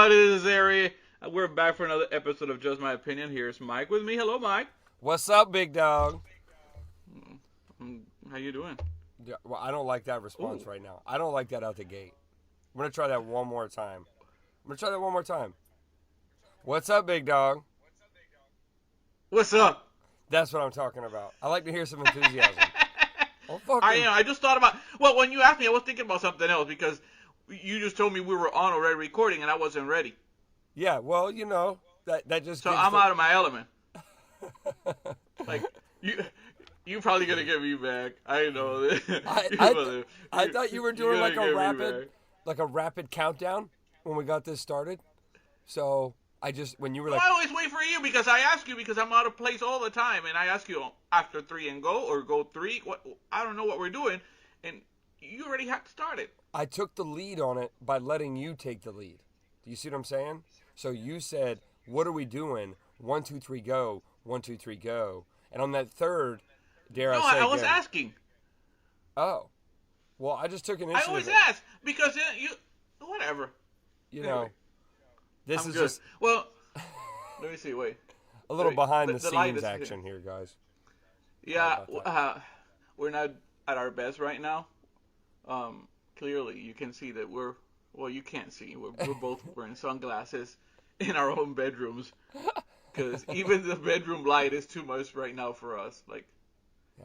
This is Hery. We're back for another episode of Just My Opinion. Here's Mike with me. Hello, Mike. What's up, big dog? How you doing? Yeah, well, I don't like that response right now. I don't like that out the gate. I'm going to try that one more time. What's up, big dog? What's up? That's what I'm talking about. I like to hear some enthusiasm. I just thought about... Well, when you asked me, I was thinking about something else because you just told me we were on already recording and I wasn't ready. Yeah, well, that just... So I'm out of my element. Like, you probably going to get me back. I know. I thought you were doing like a rapid countdown when we got this started. So... when you were like... I always wait for you because I ask you because I'm out of place all the time. And I ask you after 3 and go or go 3. I don't know what we're doing. And you already had started. I took the lead on it by letting you take the lead. Do you see what I'm saying? So you said, what are we doing? 1, 2, 3, go. 1, 2, 3, go. And on that third, dare I say I was again, asking. Oh. Well, I just took an initiative. I always ask because you... Whatever. Anyway. This I'm is good. just... Well, let me see. Wait. A little behind-the-scenes action here, guys. Yeah, we're not at our best right now. Clearly, you can see that we're... Well, you can't see. We're both wearing sunglasses in our own bedrooms. Because even the bedroom light is too much right now for us. Like,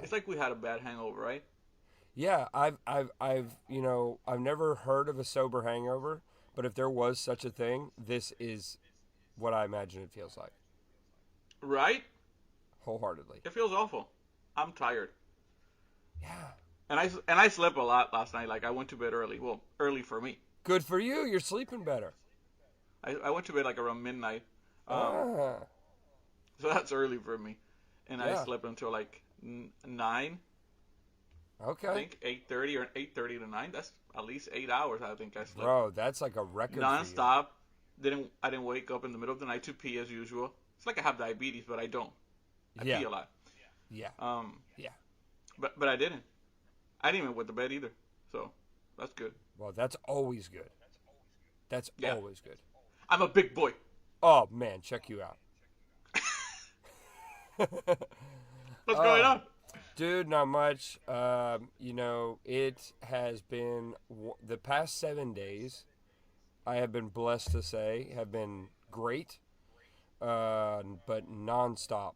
It's like we had a bad hangover, right? Yeah, I've never heard of a sober hangover. But if there was such a thing, this is what I imagine it feels like. Right? Wholeheartedly. It feels awful. I'm tired. Yeah. And I slept a lot last night. Like, I went to bed early. Well, early for me. Good for you. You're sleeping better. I went to bed like around midnight. So that's early for me. And I slept until like 9. Okay. I think 8:30 or 8:30 to 9. That's at least 8 hours. I think I slept. Bro, that's like a record. Non-stop. I didn't wake up in the middle of the night to pee as usual. It's like I have diabetes, but I don't. I pee a lot. Yeah. Yeah. But I didn't. I didn't even wet the bed either. So that's good. Well, that's always good. That's always good. I'm a big boy. Oh man, check you out. What's going on? Dude, not much. It has been the past 7 days. I have been blessed to say have been great, but nonstop.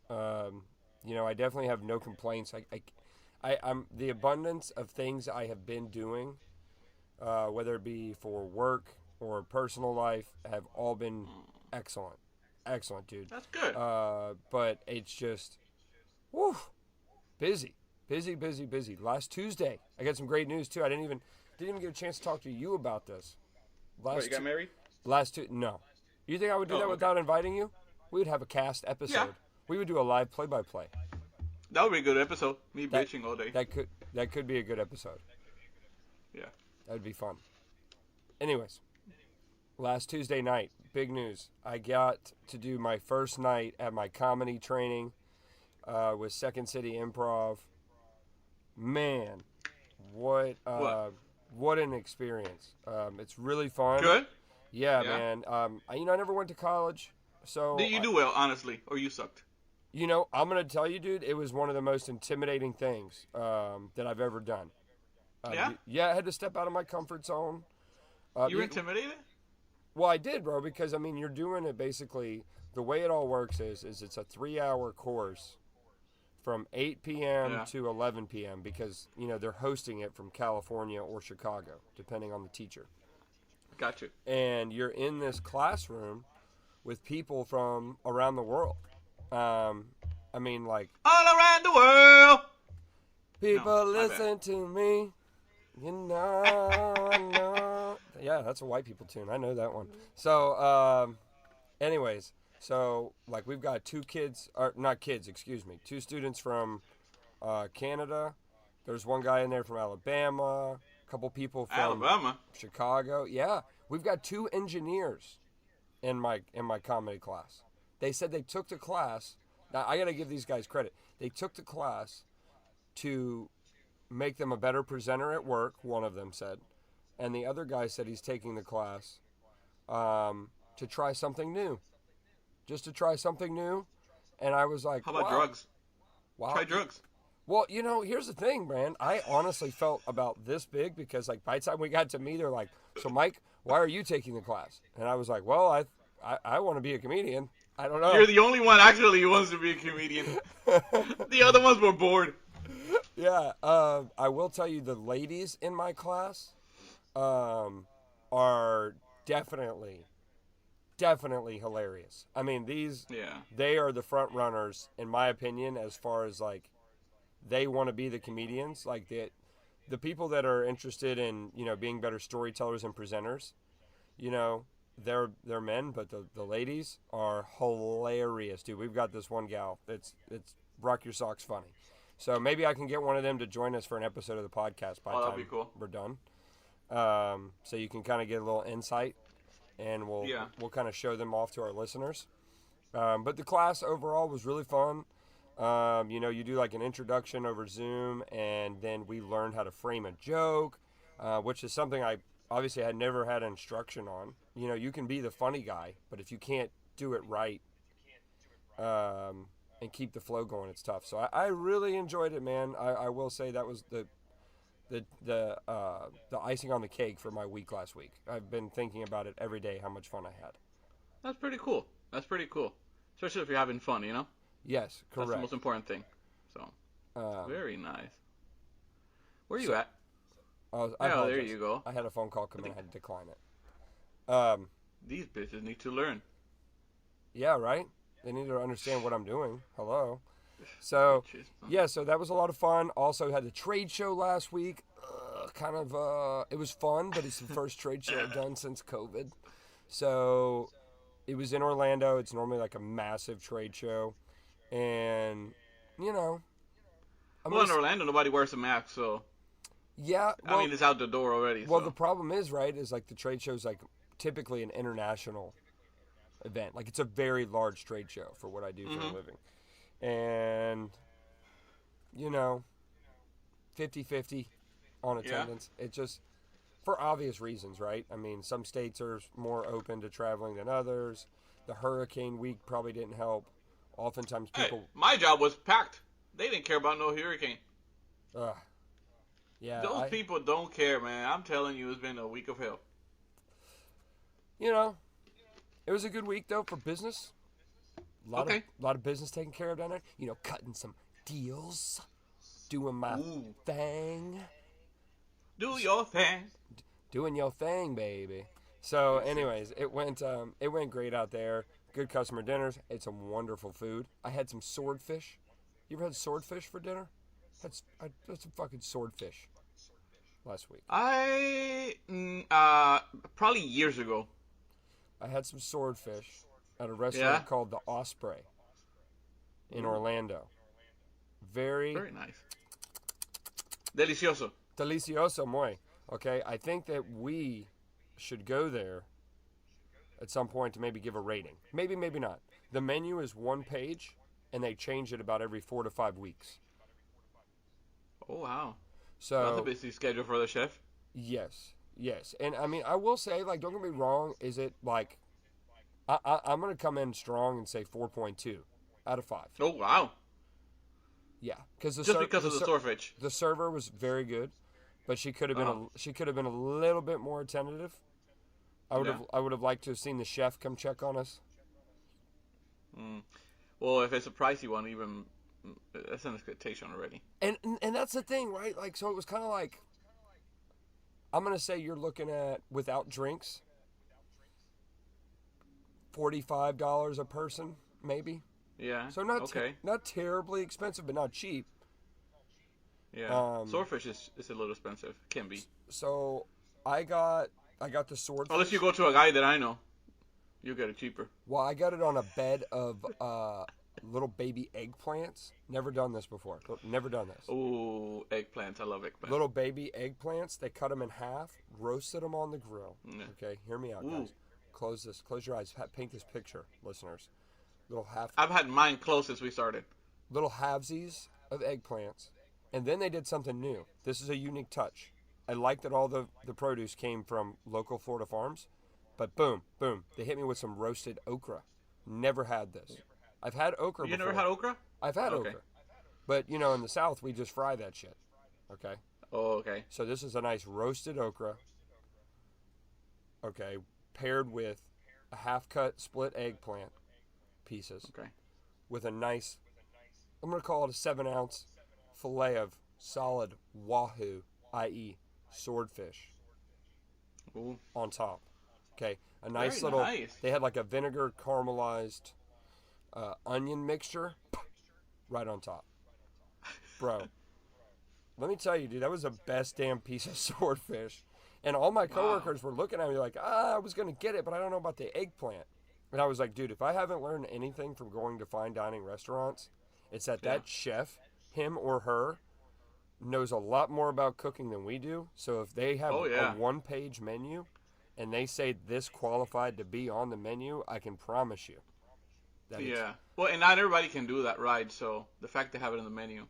I definitely have no complaints. I'm the abundance of things I have been doing, whether it be for work or personal life, have all been excellent. Excellent, dude. That's good. But it's just, whew. Busy. Last Tuesday, I got some great news too. I didn't even get a chance to talk to you about this. You got married? No. You think I would do that without inviting you? We would have a cast episode. Yeah. We would do a live play-by-play. That would be a good episode. Me bitching all day. That could be a good episode. Yeah. That would be fun. Anyways, last Tuesday night, big news. I got to do my first night at my comedy training. With Second City Improv. Man, what an experience. It's really fun. Good? Yeah, man. I never went to college, so... Did you do well, honestly, or you sucked? I'm going to tell you, dude, it was one of the most intimidating things that I've ever done. Yeah? I had to step out of my comfort zone. You were intimidated? Well, I did, bro, because, you're doing it basically... The way it all works is it's a 3-hour course from 8 p.m. to 11 p.m. because, they're hosting it from California or Chicago, depending on the teacher. Gotcha. And you're in this classroom with people from around the world. Like... All around the world! People listen to me. I know. Yeah, that's a white people tune. I know that one. So, anyways... So, we've got two students from Canada. There's one guy in there from Alabama, a couple people from Chicago. Yeah, we've got 2 engineers in my comedy class. They said they took the class. Now, I got to give these guys credit. They took the class to make them a better presenter at work, one of them said. And the other guy said he's taking the class to try something new, just to try something new. And I was like, How about wow, drugs? wow. Try drugs. Well, here's the thing, man. I honestly felt about this big because, like, by the time we got to me, they're like, "So, Mike, why are you taking the class?" And I was like, "Well, I want to be a comedian. I don't know." You're the only one actually who wants to be a comedian. The other ones were bored. Yeah. I will tell you, the ladies in my class, are definitely, definitely hilarious. I mean, Yeah. they are the front runners, in my opinion, as far as like they want to be the comedians. Like the people that are interested in being better storytellers and presenters, you know, they're men, but the ladies are hilarious, dude. We've got this one gal it's rock your socks funny. So maybe I can get one of them to join us for an episode of the podcast by Oh, the that'd be time cool. we're done. So you can kind of get a little insight, and we'll Yeah. we'll kind of show them off to our listeners. But the class overall was really fun. You do like an introduction over Zoom, and then we learned how to frame a joke, which is something I obviously had never had instruction on. You can be the funny guy, but if you can't do it right, and keep the flow going, it's tough. So I really enjoyed it, man. I will say that was the icing on the cake for my week last week. I've been thinking about it every day, how much fun I had. That's pretty cool. That's pretty cool. Especially if you're having fun, you know? Yes, That's the correct. most important thing. So, Um, very nice. Where are so you at? I Yeah, there apologize. you go. I had a phone call come in. I had to decline it. These bitches need to learn. Yeah, right? They need to understand what I'm doing. Hello. So, Bitches. yeah, so that was a lot of fun. Also had the trade show last week. It was fun, but it's the first trade show I've done since COVID. So, it was in Orlando. It's normally like a massive trade show. And, you know, I'm Well, gonna in Orlando, nobody wears a mask, so yeah, I mean it's out the door already. well, So the problem is, right, is like the trade show is like typically an international event. Like it's a very large trade show for what I do for a living. And, you know, 50-50 on yeah. attendance. It just, for obvious reasons, right? I mean, some states are more open to traveling than others. The hurricane week probably didn't help. Oftentimes Hey, people, my job was packed. They didn't care about no hurricane. ugh, yeah, Those people don't care, man. I'm telling you, it's been a week of hell. you know, it was a good week though for business. Okay. Lot of business taken care of down there. Cutting some deals, doing my Ooh. thing, Do your thing. doing your thing, baby. So, anyways, it went great out there. Good customer dinners. Ate some wonderful food. I had some swordfish. You ever had swordfish for dinner? I had some fucking swordfish last week. Probably years ago. I had some swordfish at a restaurant Yeah. called the Osprey in Orlando. Very Very nice. Delicioso. delicioso, muy. Okay, I think that we should go there at some point to maybe give a rating. Maybe, maybe not. The menu is one page, and they change it about every 4 to 5 weeks. Oh wow. So That's a busy schedule for the chef. yes, and I mean, I will say, like, don't get me wrong. Is it like I'm gonna come in strong and say 4.2 out of 5. Oh wow. Yeah, because Just because of the swordfish. the server was very good, but she could have been she could have been a little bit more attentive. I would have liked to have seen the chef come check on us. Well, if it's a pricey one, even that's an expectation already. And that's the thing, right? Like, so it was kind of like, I'm gonna say you're looking at without drinks, $45 a person, maybe. Yeah. So not okay. not terribly expensive, but not cheap. Yeah. Swordfish is a little expensive. Can be. So I got the swordfish. Unless you go to a guy that I know, you get it cheaper. Well, I got it on a bed of little baby eggplants. Never done this before. Never done this. Ooh, eggplants. I love eggplants. Little baby eggplants. They cut them in half, roasted them on the grill. Yeah. Okay, hear me out, guys. Close this. Close your eyes. Paint this picture, listeners. Little I've had mine close since we started. little halvesies of eggplants, and then they did something new. This is a unique touch. I like that all the produce came from local Florida farms, But boom, boom, they hit me with some roasted okra. Never had this. I've had okra You before. never had okra? I've had Okay. okra. But, you know, in the South, we just fry that shit. Okay? Oh, okay. So this is a nice roasted okra. Okay, paired with a half-cut split eggplant pieces. Okay. With a nice, I'm going to call it a 7-ounce fillet of solid wahoo, i.e. swordfish, Ooh. on top. Okay, a nice Very little, nice. they had like a vinegar caramelized onion mixture right on top. Bro, let me tell you, dude, that was the best damn piece of swordfish. And all my coworkers were looking at me like, I was going to get it, but I don't know about the eggplant. And I was like, dude, if I haven't learned anything from going to fine dining restaurants, it's that that chef, him or her, knows a lot more about cooking than we do. So if they have a one-page menu and they say this qualified to be on the menu, I can promise you. That well, and not everybody can do that, right? So the fact they have it on the menu,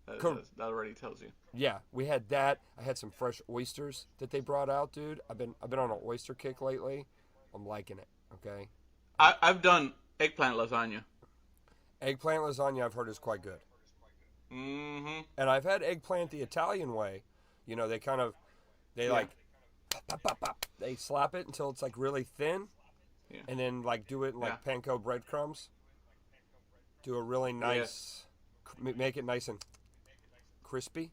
that already tells you. Yeah, we had that. I had some fresh oysters that they brought out, dude. I've been on an oyster kick lately. I'm liking it. Okay. I've done eggplant lasagna. Eggplant lasagna, I've heard, is quite good. Mm-hmm. And I've had eggplant the Italian way. You know, they like, pop, pop, pop. They slap it until it's like really thin. Yeah. And then like do it in like panko breadcrumbs. Do a really nice, make it nice and crispy.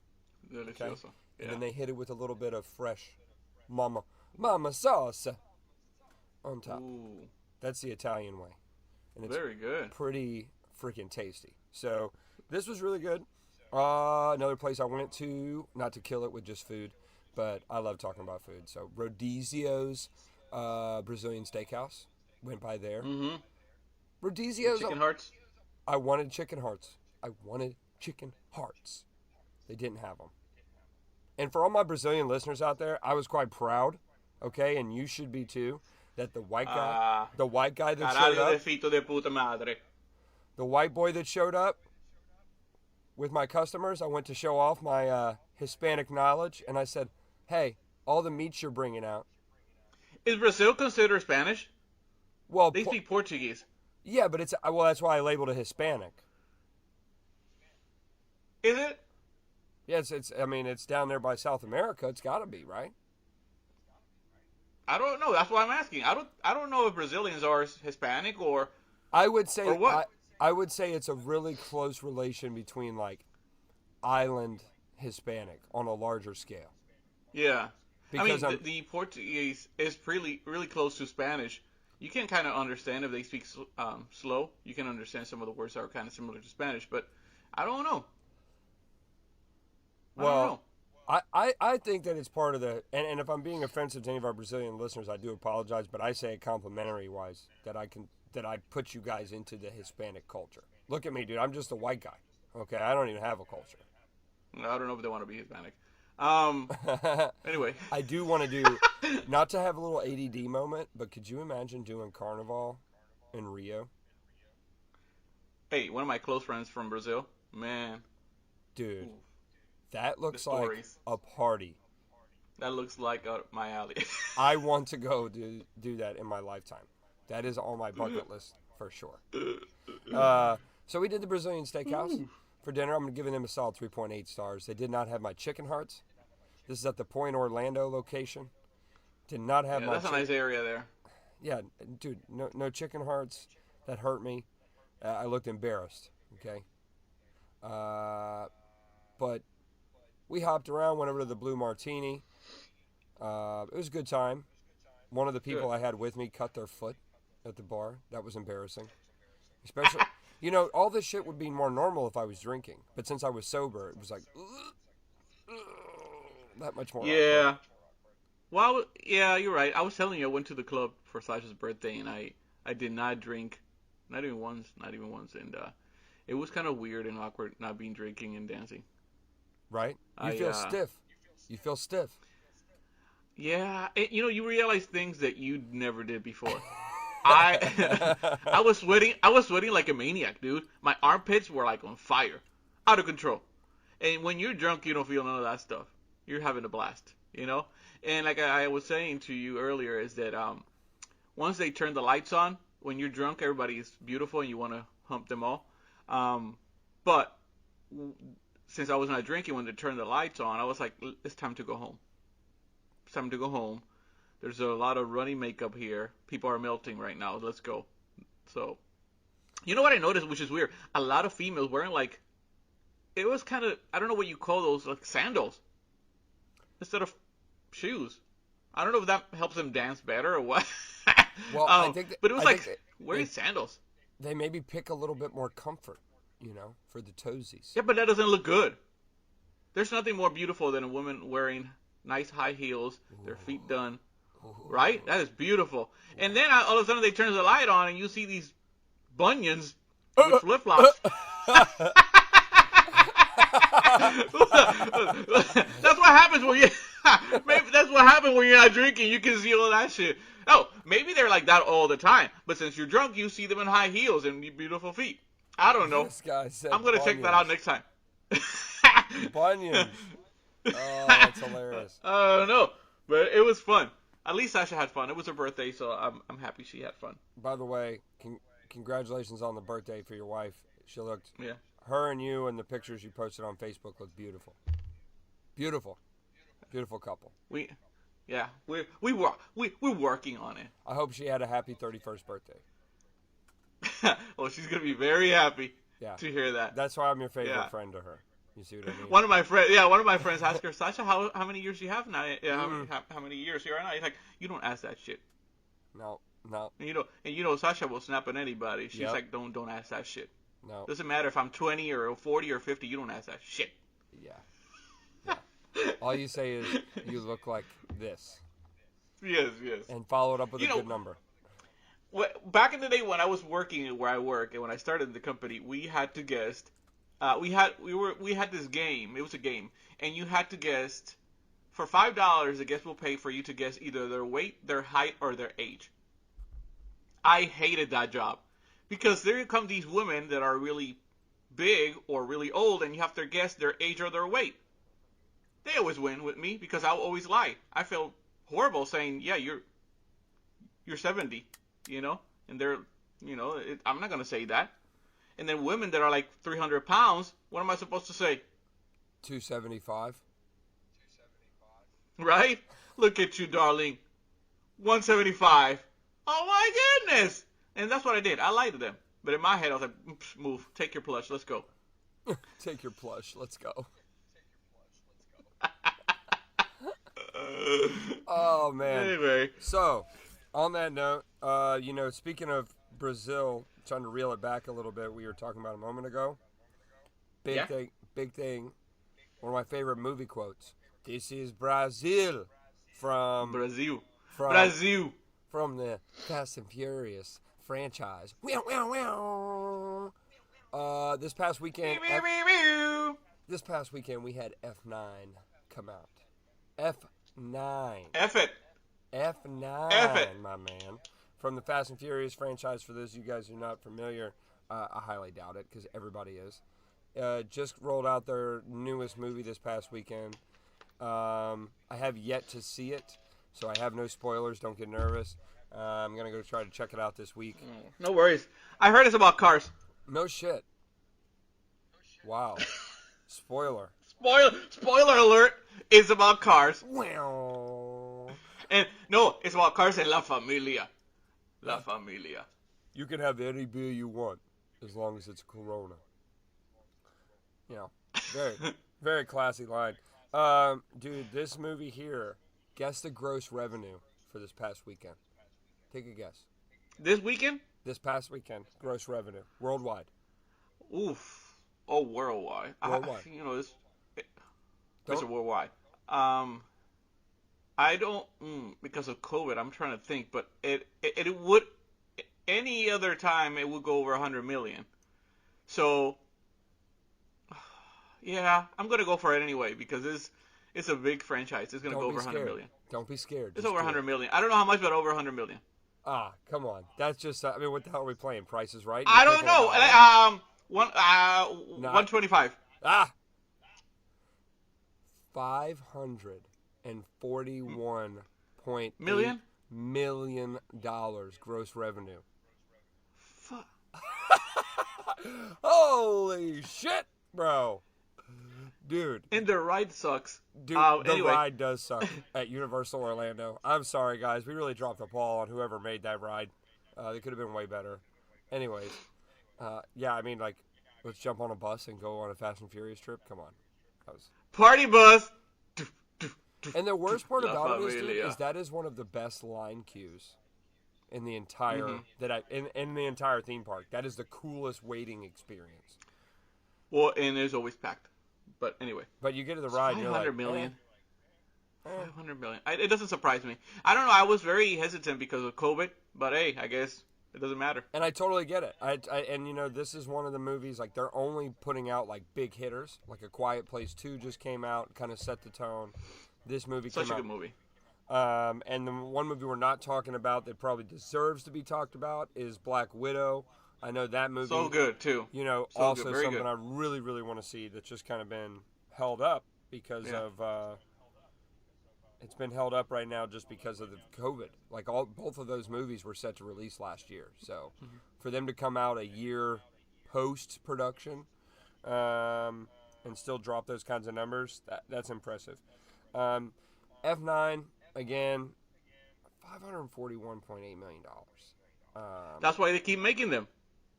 Delicioso. Okay? Yeah. And then they hit it with a little bit of fresh mama sauce on top. Ooh. That's the Italian way. And it's very good. Pretty freaking tasty. So this was really good. Another place I went to, not to kill it with just food, but I love talking about food. So Rodizio's Brazilian Steakhouse. Went by there. Mm-hmm. Rodizio's. Chicken hearts? I wanted chicken hearts. They didn't have them. And for all my Brazilian listeners out there, I was quite proud, okay, and you should be too, that the white guy that showed up, de puta madre. the white boy that showed up with my customers, I went to show off my Hispanic knowledge, and I said, hey, all the meats you're bringing out. Is Brazil considered Spanish? Well, they speak Portuguese. Yeah, but that's why I labeled it Hispanic. Is it? Yeah, it's down there by South America. It's got to be, right? I don't know. That's why I'm asking. I don't know if Brazilians are Hispanic or. I would say or what? I would say it's a really close relation between like island Hispanic on a larger scale. Yeah, because the Portuguese is really close to Spanish. You can kind of understand if they speak slow. You can understand some of the words that are kind of similar to Spanish, but I don't know. Well, I think that it's part of the, and if I'm being offensive to any of our Brazilian listeners, I do apologize, but I say it complimentary wise that I put you guys into the Hispanic culture. Look at me, dude. I'm just a white guy. Okay, I don't even have a culture. I don't know if they want to be Hispanic. Anyway, I do want to do, not to have a little ADD moment, but could you imagine doing Carnival in Rio? Hey, one of my close friends from Brazil, man. Dude. Ooh. That looks like a party. That looks like my alley. I want to go do that in my lifetime. That is on my bucket list for sure. So we did the Brazilian Steakhouse for dinner. I'm giving them a solid 3.8 stars. They did not have my chicken hearts. This is at the Point Orlando location. Did not have my. That's a nice area there. Yeah, dude. No chicken hearts. That hurt me. I looked embarrassed. Okay. But we hopped around, went over to the Blue Martini. It was a good time. One of the people I had with me cut their foot at the bar. That was embarrassing. Especially, all this shit would be more normal if I was drinking. But since I was sober, it was like, that much more Yeah. awkward. Well, yeah, you're right. I was telling you, I went to the club for Sasha's birthday, and I did not drink. Not even once. And it was kind of weird and awkward not being drinking and dancing. Right? You feel stiff. You feel stiff. Yeah. You realize things that you never did before. I was sweating like a maniac, dude. My armpits were like on fire. Out of control. And when you're drunk, you don't feel none of that stuff. You're having a blast, And like I was saying to you earlier is that once they turn the lights on, when you're drunk, everybody's beautiful and you want to hump them all. But since I was not drinking when they turned the lights on, I was like, it's time to go home. It's time to go home. There's a lot of runny makeup here. People are melting right now. Let's go. So, you know what I noticed, which is weird? A lot of females wearing like, it was kind of, I don't know what you call those, like sandals instead of shoes. I don't know if that helps them dance better or what. Well, I think but it was like wearing sandals. They maybe pick a little bit more comfort, for the toesies. Yeah, but that doesn't look good. There's nothing more beautiful than a woman wearing nice high heels, their feet done. Right? That is beautiful. And then all of a sudden they turn the light on and you see these bunions with flip-flops. That's what happens when you... Maybe that's what happens when you're not drinking. You can see all that shit. Oh, maybe they're like that all the time. But since you're drunk, you see them in high heels and beautiful feet. I don't know. This guy said I'm going to check that out next time. Bunions. Oh, that's hilarious. I don't know. But it was fun. At least Sasha had fun. It was her birthday, so I'm happy she had fun. By the way, congratulations on the birthday for your wife. She looked... Yeah. Her and you and the pictures you posted on Facebook look beautiful. Beautiful. Beautiful couple. We're working on it. I hope she had a happy 31st birthday. Well, she's gonna be very happy to hear that. That's why I'm your favorite friend to her. You see what I mean? One of my friends asked her, Sasha, how many years do you have now? How many years here right now? He's like, you don't ask that shit. No. And Sasha will snap at anybody. She's like, don't ask that shit. No. Doesn't matter if I'm 20 or 40 or 50. You don't ask that shit. Yeah. All you say is you look like this. Yes. And follow it up with a good number. Back in the day when I was working where I work and when I started the company, we had to guess. We had this game. It was a game, and you had to guess. For $5, the guest will pay for you to guess either their weight, their height, or their age. I hated that job because there come these women that are really big or really old, and you have to guess their age or their weight. They always win with me because I always lie. I feel horrible saying, yeah, you're 70, and they're, I'm not going to say that. And then women that are like 300 pounds, what am I supposed to say? 275. Right? Look at you, darling. 175. Oh my goodness. And that's what I did. I lied to them. But in my head, I was like, move. Take your plush. Let's go. Take your plush. Let's go. Oh, man. Anyway. So, on that note, speaking of Brazil, trying to reel it back a little bit, we were talking about a moment ago. Big thing. One of my favorite movie quotes. This is Brazil from Brazil. From the Fast and Furious franchise. This past weekend we had F9 come out. F9. F it. F9, my man. From the Fast and Furious franchise, for those of you guys who are not familiar, I highly doubt it because everybody is. Just rolled out their newest movie this past weekend. I have yet to see it, so I have no spoilers. Don't get nervous. I'm going to go try to check it out this week. No worries. I heard it's about cars. No shit. Wow. Spoiler. Spoiler alert. It's about cars. Wow. And no, it's about cars and La Familia. La Familia. You can have any beer you want as long as it's Corona. Very, very classy line. Dude, this movie here, guess the gross revenue for this past weekend. Take a guess. This weekend? This past weekend, gross revenue, worldwide. Oof. Oh, worldwide. Worldwide. It's worldwide. I don't, because of COVID, I'm trying to think, but it would, any other time, it would go over 100 million. So, yeah, I'm going to go for it anyway, because it's a big franchise. It's going to go over 100 million. Don't be scared. It's over 100 million. I don't know how much, but over 100 million. Ah, come on. That's just, what the hell are we playing? Price is Right? I don't know. 125. 541.8 million? million gross revenue. Fuck. Holy shit, bro. Dude. And the ride sucks. Dude, the Anyway. ride does suck at Universal Orlando. I'm sorry, guys. We really dropped the ball on whoever made that ride. They could have been way better. Anyways, yeah, I mean, like, let's jump on a bus and go on a Fast and Furious trip. Come on. Party bus. And the worst part La about it is, Familia. dude, is that is one of the best line cues in the entire in the entire theme park. That is the coolest waiting experience. Well, and it's always packed. But anyway. But you get to the ride, and you're like, 500 million. eh. 500 million. It doesn't surprise me. I don't know. I was very hesitant because of COVID, but hey, I guess it doesn't matter. And I totally get it. And you know, this is one of the movies, like, they're only putting out like big hitters. Like A Quiet Place 2 just came out, kind of set the tone. This movie Such came a out. good movie. And the one movie we're not talking about that probably deserves to be talked about is Black Widow. I know that movie. So good too. You know, So also good. Very something good. I really, really want to see that's just kind of been held up because of. It's been held up right now just because of the COVID. Like both of those movies were set to release last year, so for them to come out a year post production, and still drop those kinds of numbers, that's impressive. F9 again, $541.8 million. That's why they keep making them.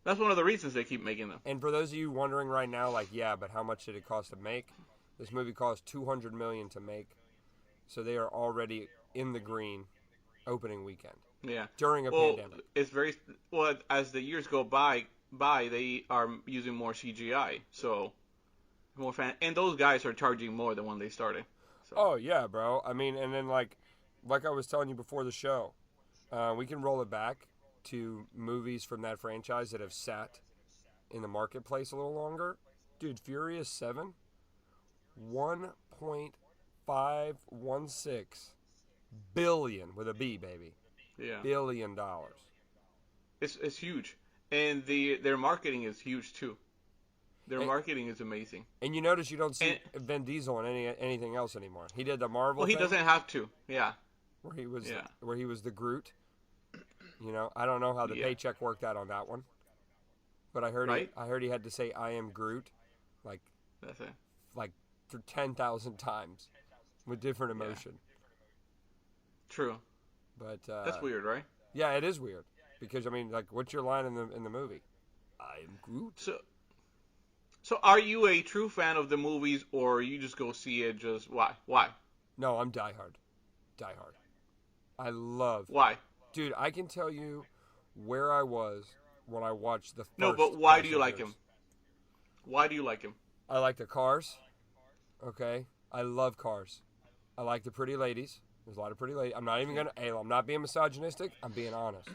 That's one of the reasons they keep making them. And for those of you wondering right now, like, yeah, but how much did it cost to make? This movie cost $200 million to make, so they are already in the green opening weekend. Yeah. During a pandemic. It's very well as the years go by they are using more CGI, so more fan. And those guys are charging more than when they started. So. Oh yeah, bro. I mean, and then like I was telling you before the show, we can roll it back to movies from that franchise that have sat in the marketplace a little longer. Dude, Furious 7, $1.516 billion with a B, baby. Yeah. $1 billion. It's huge, and their marketing is huge too. Their marketing is amazing. And you notice you don't see Vin Diesel in anything else anymore. He did the Marvel. Well, he thing, doesn't have to. Yeah. where he was the Groot. You know, I don't know how the paycheck worked out on that one, but I heard he had to say "I am Groot," like that's it. Like 10,000 times with different emotion. True. But that's weird, right? Yeah, it is weird because I mean, like, what's your line in the movie? I am Groot. So are you a true fan of the movies, or you just go see it just why? Why? No, I'm diehard. Diehard. I love. Why? Dude, I can tell you where I was when I watched the first. No, but why do you like him? Why do you like him? I like the cars. Okay, I love cars. I like the pretty ladies. There's a lot of pretty ladies. I'm not even gonna. Hey, I'm not being misogynistic. I'm being honest.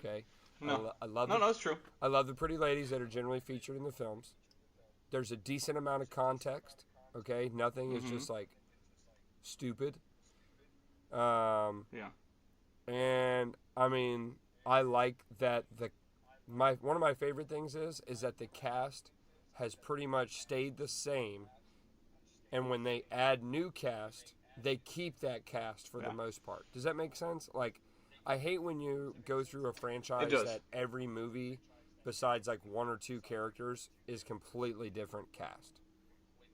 Okay. No. I love. No, it's true. I love the pretty ladies that are generally featured in the films. There's a decent amount of context. Okay, nothing is just like stupid. Yeah. And I mean, I like that one of my favorite things is that the cast has pretty much stayed the same, and when they add new cast, they keep that cast for the most part. Does that make sense? Like, I hate when you go through a franchise that every movie, besides like one or two characters, is completely different cast.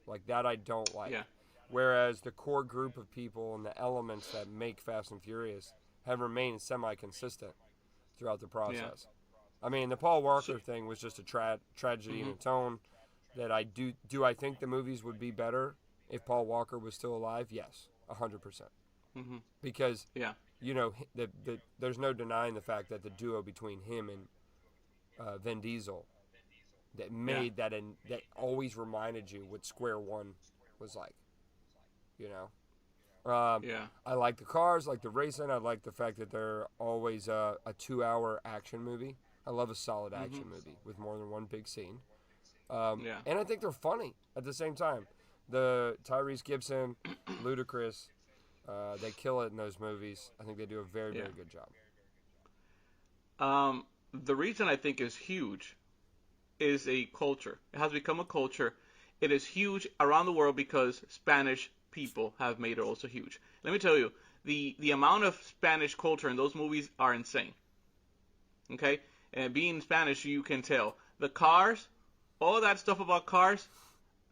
Like, that I don't like. Yeah. Whereas the core group of people and the elements that make Fast and Furious have remained semi-consistent throughout the process. Yeah. I mean, the Paul Walker thing was just a tragedy in its own. That I do I think the movies would be better if Paul Walker was still alive? Yes, 100%. Because you know, there's no denying the fact that the duo between him and Vin Diesel that made that always reminded you what Square One was like. You know. I like the cars, like the racing. I like the fact that they're always a 2-hour action movie. I love a solid action movie with more than one big scene. And I think they're funny at the same time. The Tyrese Gibson, Ludacris, they kill it in those movies. I think they do a very, very good job. The reason I think is huge is a culture. It has become a culture. It is huge around the world because Spanish people have made it also huge. Let me tell you, the amount of Spanish culture in those movies are insane. Okay, and being Spanish, you can tell the cars, all that stuff about cars.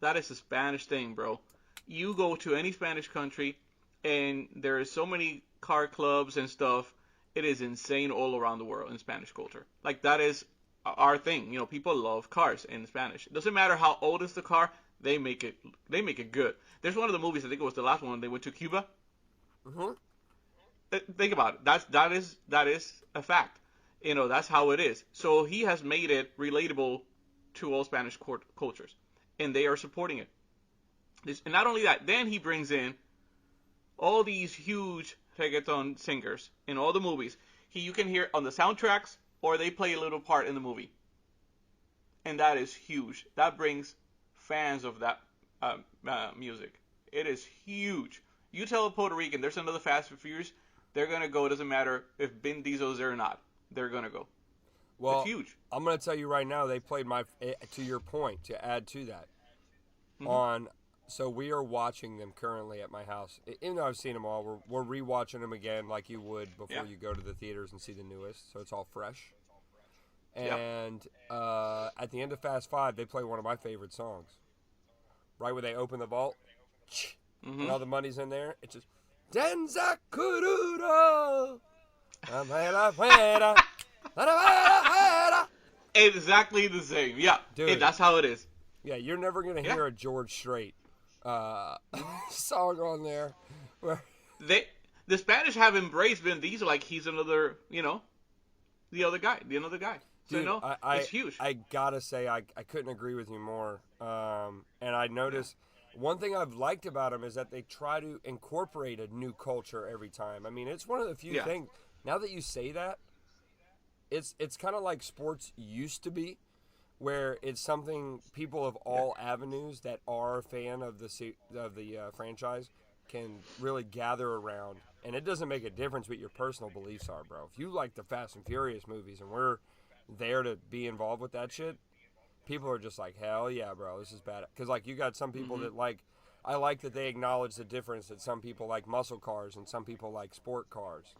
That is a Spanish thing, bro. You go to any Spanish country, and there are so many car clubs and stuff. It is insane all around the world in Spanish culture. Like that is our thing. You know, people love cars in Spanish. It doesn't matter how old is the car. They make it good. There's one of the movies, I think it was the last one, they went to Cuba. Think about it. That is a fact. You know, that's how it is. So he has made it relatable to all Spanish cultures, and they are supporting it. And not only that, then he brings in all these huge reggaeton singers in all the movies. You can hear on the soundtracks, or they play a little part in the movie, and that is huge. That brings fans of that music. It is huge. You tell a Puerto Rican there's another Fast and Furious, they're gonna go. It doesn't matter if Vin Diesel's there or not. They're gonna go. Well, it's huge. I'm gonna tell you right now. They played to your point, to add to that. So we are watching them currently at my house. Even though I've seen them all, we're rewatching them again like you would before you go to the theaters and see the newest. So it's all fresh. And at the end of Fast 5, they play one of my favorite songs. Right when they open the vault, and all the money's in there, it's just Denza Kururo. Exactly the same. Yeah, dude, that's how it is. Yeah, you're never gonna hear a George Strait song on there. The Spanish have embraced Vin Diesel like he's another, the other guy. Dude, So it's huge. I gotta say, I couldn't agree with you more. And I noticed one thing I've liked about them is that they try to incorporate a new culture every time. I mean, it's one of the few things. Now that you say that, it's kind of like sports used to be, where it's something people of all avenues that are a fan of the franchise can really gather around. And it doesn't make a difference what your personal beliefs are, bro. If you like the Fast and Furious movies and we're there to be involved with that shit, people are just like, hell yeah, bro, this is bad. Because, like, you got some people that I like that they acknowledge the difference that some people like muscle cars and some people like sport cars.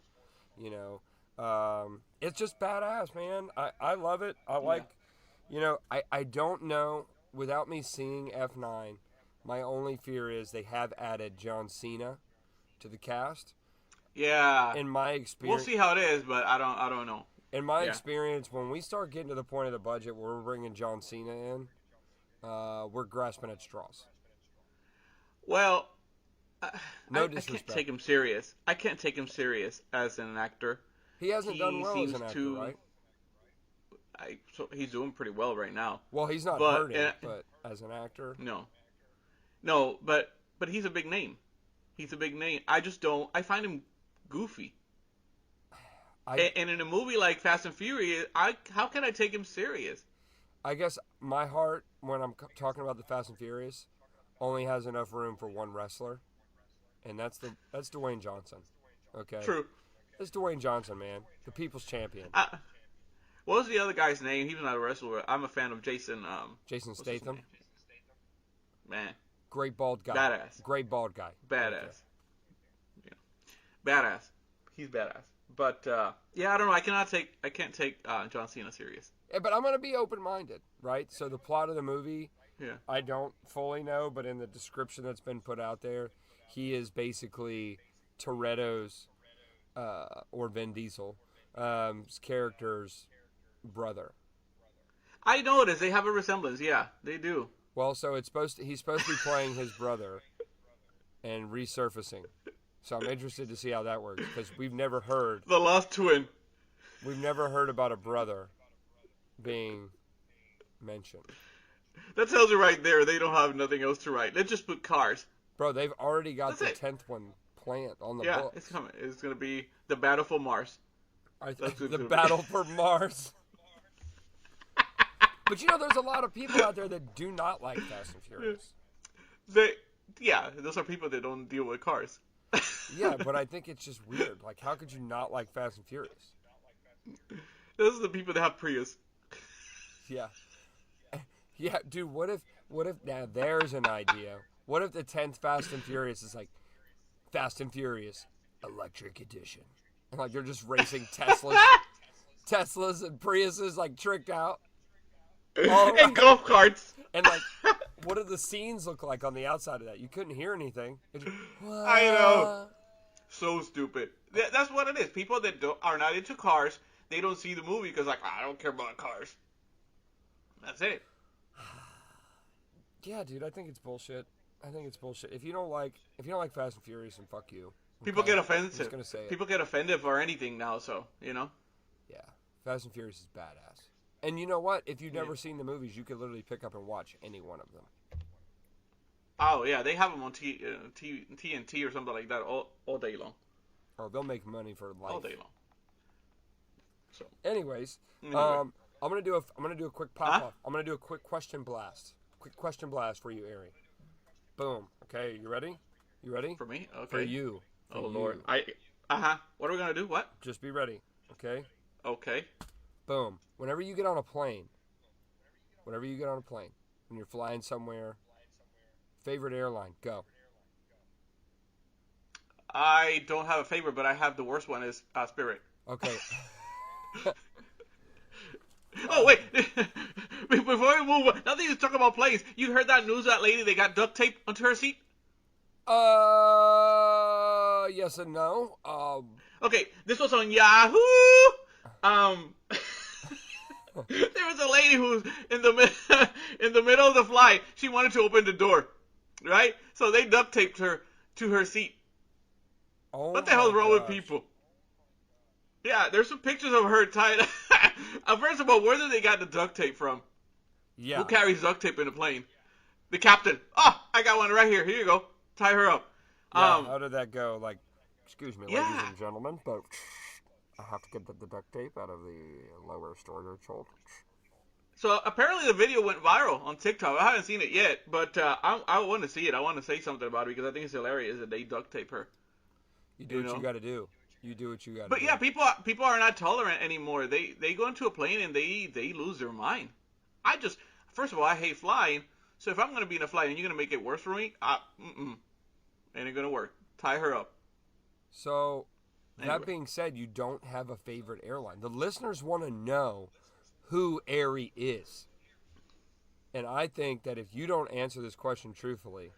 It's just badass, man. I love it. I don't know, without me seeing F9, my only fear is they have added John Cena to the cast. Yeah. In my experience, we'll see how it is, but I don't know. In my experience, when we start getting to the point of the budget where we're bringing John Cena in, we're grasping at straws. Well, no I disrespect. can't take him serious. I can't take him serious as an actor. He hasn't done well as an actor, right? So he's doing pretty well right now. Well, he's not hurting, but as an actor, no, but he's a big name. He's a big name. I just don't. I find him goofy. And in a movie like Fast and Furious, how can I take him serious? I guess my heart, when I'm talking about the Fast and Furious, only has enough room for one wrestler, and that's Dwayne Johnson. Okay. True. It's Dwayne Johnson, man, the people's champion. What was the other guy's name? He was not a wrestler. I'm a fan of Jason. Jason Statham. Man. Great bald guy. Badass. Great bald guy. Badass. Okay. Yeah. Badass. He's badass. But I don't know. I can't take John Cena serious. Yeah, but I'm gonna be open-minded, right? So the plot of the movie, I don't fully know, but in the description that's been put out there, he is basically Toretto's or Vin Diesel character's brother. I noticed they have a resemblance. Yeah, they do. Well, so he's supposed to be playing his brother and resurfacing. So I'm interested to see how that works, because we've never heard the lost twin. We've never heard about a brother being mentioned. That tells you right there they don't have nothing else to write. Let's just put cars. Bro, they've already got the 10th one planned on the book. Yeah, it's coming. It's going to be the Battle for Mars. The Battle for Mars. But there's a lot of people out there that do not like Fast and Furious. Those are people that don't deal with cars. Yeah, but I think it's just weird. Like, how could you not like Fast and Furious? Those are the people that have Prius. Yeah. Yeah, dude, what if now there's an idea. What if the 10th Fast and Furious is like Fast and Furious electric edition. And like they're just racing Teslas and Priuses like tricked out. And golf carts. And like, what do the scenes look like on the outside of that? You couldn't hear anything. I know. So stupid. That's what it is. People that are not into cars, they don't see the movie because like, I don't care about cars. That's it. Yeah, dude, I think it's bullshit. If you don't like Fast and Furious, then fuck you. People get offended. I'm just gonna say it. People get offended for anything now, so you know. Yeah, Fast and Furious is badass. And you know what? If you've never seen the movies, you could literally pick up and watch any one of them. Oh yeah, they have them on TNT or something like that all day long. Oh, they'll make money for life all day long. So, anyways, I'm gonna do a quick pop off. I'm gonna do a quick question blast. Quick question blast for you, Hery. Boom. Okay, you ready? For me? Okay. For you. Lord. What are we gonna do? What? Just be ready. Okay. Okay. Boom. Whenever you get on a plane, when you're flying somewhere, favorite airline, go. I don't have a favorite, but I have the worst one is Spirit. Okay. Oh, wait. Before we move on, now that you talk about planes, you heard that news, that lady, they got duct tape onto her seat? Yes and no. Okay, this was on Yahoo! There was a lady who was in the middle of the flight. She wanted to open the door, right? So they duct taped her to her seat. Oh, what the hell's wrong with people? Yeah, there's some pictures of her tied. First of all, where did they get the duct tape from? Yeah. Who carries duct tape in a plane? The captain. Oh, I got one right here. Here you go. Tie her up. Yeah, how did that go? Like, excuse me, ladies and gentlemen, but I have to get the duct tape out of the lower storage hold. So apparently the video went viral on TikTok. I haven't seen it yet, but I want to see it. I want to say something about it because I think it's hilarious that they duct tape her. You do what you got to do. You do what you got to do. But yeah, people are not tolerant anymore. They go into a plane and they lose their mind. First of all, I hate flying. So if I'm going to be in a flight and you're going to make it worse for me, ain't going to work. Tie her up. So, that being said, you don't have a favorite airline. The listeners want to know who Hery is. And I think that if you don't answer this question truthfully...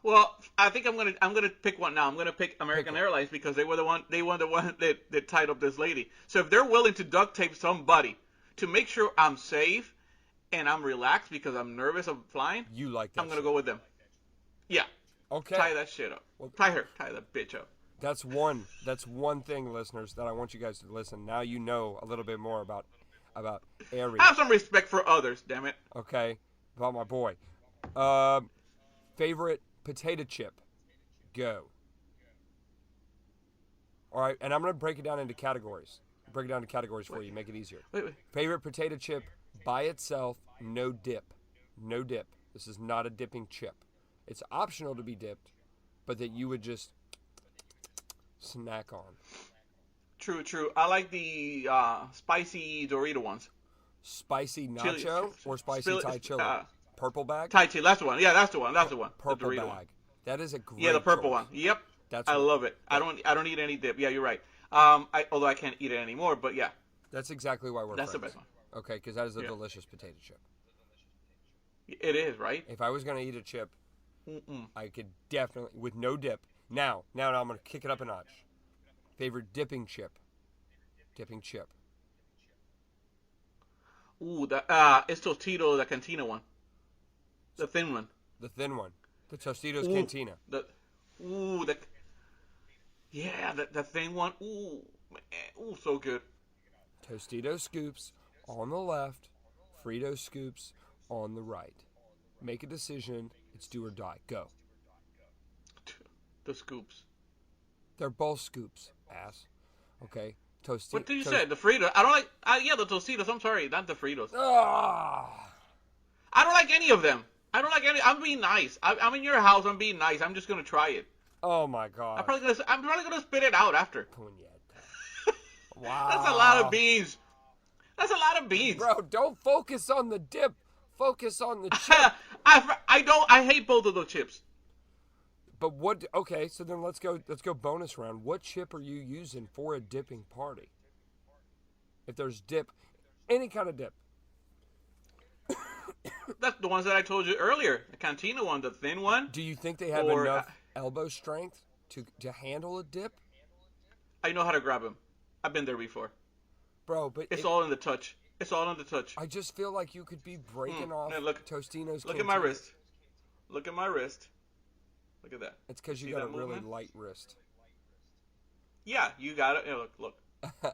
Well, I think I'm gonna pick one now. I'm gonna pick American Airlines because they were the one that tied up this lady. So if they're willing to duct tape somebody to make sure I'm safe and I'm relaxed because I'm nervous of flying, you like that? I'm gonna go with them. Yeah. Okay. Tie that shit up. Well, tie that bitch up. That's one thing, listeners, that I want you guys to listen. Now you know a little bit more about Hery. Have some respect for others, damn it. Okay, about my boy. Favorite potato chip, go. All right, and I'm gonna break it down into categories. For you, make it easier. Wait. Favorite potato chip by itself, no dip. No dip. This is not a dipping chip. It's optional to be dipped, but that you would just snack on. True. I like the spicy Dorito ones. Spicy nacho chili, or spicy Thai chili? Purple bag? Thai chili, that's the one. Yeah, that's the one. Purple the Dorito bag. One. That is a great Yeah, the purple choice. one. Yep. I love it. I don't eat any dip. Yeah, you're right. Although I can't eat it anymore, but yeah. That's exactly why we're friends. That's the best one. Okay, because that is a delicious potato chip. It is, right? If I was going to eat a chip, I could definitely, with no dip. Now I'm going to kick it up a notch. Favorite dipping chip? Ooh, it's Tostito, the Cantina one. The thin one. The Tostitos Cantina. The thin one. Ooh, man. Ooh, so good. Tostito scoops on the left, Frito scoops on the right. Make a decision. It's do or die. Go. The scoops. They're both scoops, ass. Okay. What did you say? The Fritos. I don't like. The Tostitos. I'm sorry, not the Fritos. I don't like any of them. I don't like any. I'm being nice. I'm in your house. I'm being nice. I'm just gonna try it. Oh my god. I'm probably gonna spit it out after. Wow. That's a lot of beans. Bro, don't focus on the dip. Focus on the chip. I hate both of those chips. But what? Okay, so then let's go. Let's go bonus round. What chip are you using for a dipping party? If there's dip, any kind of dip. That's the ones that I told you earlier. The Cantina one, the thin one. Do you think they have Or enough elbow strength to handle a dip? I know how to grab them. I've been there before. Bro, but It's all in the touch. It's all in the touch. I just feel like you could be breaking off Tostino's Look Cantina. at my wrist. Look at my wrist. Look at that. It's because you See got a that really movement? light wrist. Yeah, you got it. Yeah, look.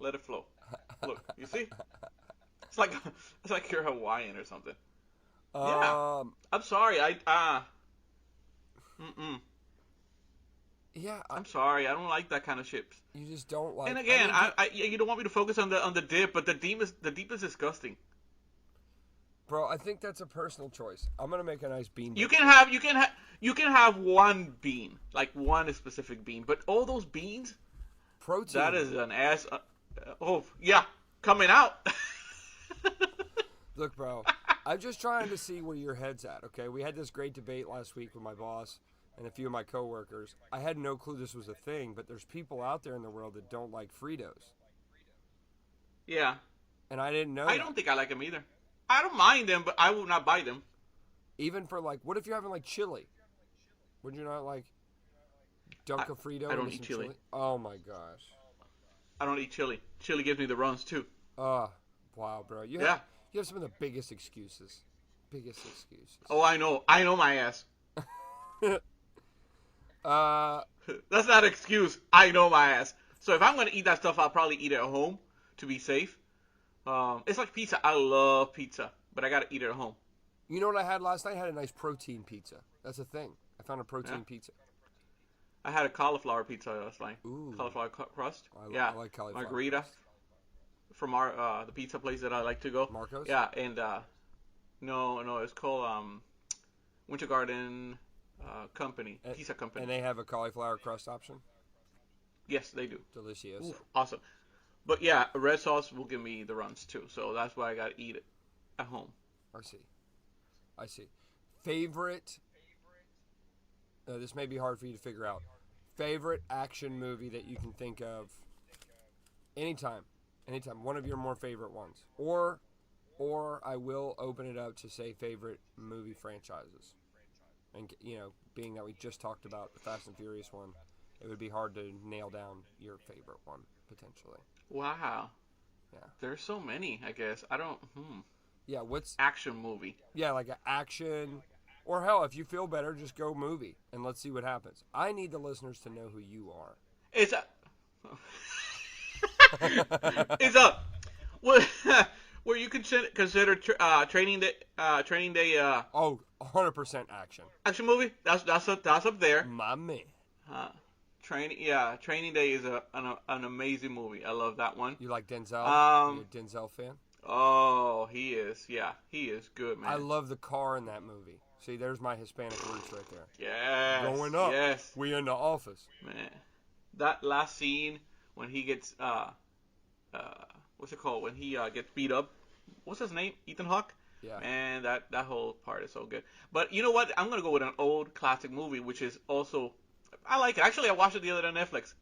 Let it flow. Look, you see? It's like you're Hawaiian or something. Yeah. I'm sorry. Yeah. I'm sorry. I don't like that kind of chips. You just don't like. And again, you don't want me to focus on the dip, but the deep is disgusting. Bro, I think that's a personal choice. I'm gonna make a nice bean. You can have one bean, like one specific bean, but all those beans, protein. that is an ass. Oh yeah, coming out. Look, bro, I'm just trying to see where your head's at. Okay, we had this great debate last week with my boss and a few of my coworkers. I had no clue this was a thing, but there's people out there in the world that don't like Fritos. Yeah. And I didn't know. I don't think I like them either. I don't mind them, but I will not buy them. Even for like, what if you're having like chili? Would you not like dunk a Frito? I don't eat chili. Oh my gosh. I don't eat chili. Chili gives me the runs too. Wow, bro. You have some of the biggest excuses. Oh, I know my ass. That's not an excuse. I know my ass. So if I'm gonna eat that stuff, I'll probably eat it at home to be safe. It's like pizza. I love pizza, but I gotta eat it at home. You know what I had last night? I had a nice protein pizza. That's a thing. I found a protein pizza. I had a cauliflower pizza last night. Ooh. Cauliflower crust. I like cauliflower. Margarita. Crust. From the pizza place that I like to go. Marco's? Yeah, and no, it's called Winter Garden Company, Pizza Company. And they have a cauliflower crust option? Yes, they do. Delicious. Oof, awesome. But yeah, red sauce will give me the runs too, so that's why I gotta eat it at home. I see. Favorite, this may be hard for you to figure out. Favorite action movie that you can think of anytime. One of your more favorite ones. Or I will open it up to say favorite movie franchises. And, being that we just talked about the Fast and Furious one, it would be hard to nail down your favorite one, potentially. Wow. Yeah. There's so many, I guess. I don't, Yeah, what's... Action movie. Yeah, like an action... Or hell, if you feel better, just go movie, and let's see what happens. I need the listeners to know who you are. It's a... Where you consider Training Day... 100% action. Action movie? That's up there. My man. Training Day is an amazing movie. I love that one. You like Denzel? You a Denzel fan? Oh, he is. Yeah, he is good, man. I love the car in that movie. See, there's my Hispanic roots right there. Yes. Going up. Yes. We in the office. Man, that last scene when he gets what's it called? When he gets beat up. What's his name? Ethan Hawke. Yeah. Man, that whole part is so good. But you know what? I'm gonna go with an old classic movie, which is also I like it. Actually, I watched it the other day on Netflix.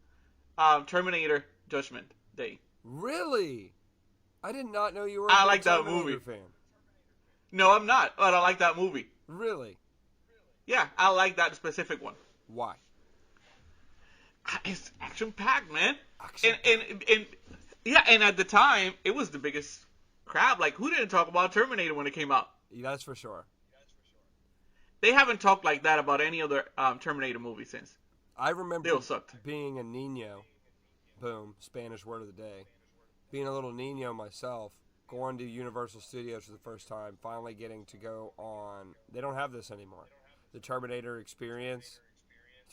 Terminator: Judgment Day. Really? I did not know you were I a like that Terminator movie. fan. No, I'm not. But I like that movie. Really? Yeah, I like that specific one. Why? It's action packed, man. Action. And at the time, it was the biggest crap. Like, who didn't talk about Terminator when it came out? Yeah, that's for sure. They haven't talked like that about any other Terminator movie since. I remember they all sucked. Being a Nino, boom, Spanish word of the day. Being a little Nino myself, going to Universal Studios for the first time, finally getting to go on. They don't have this anymore. The Terminator Experience,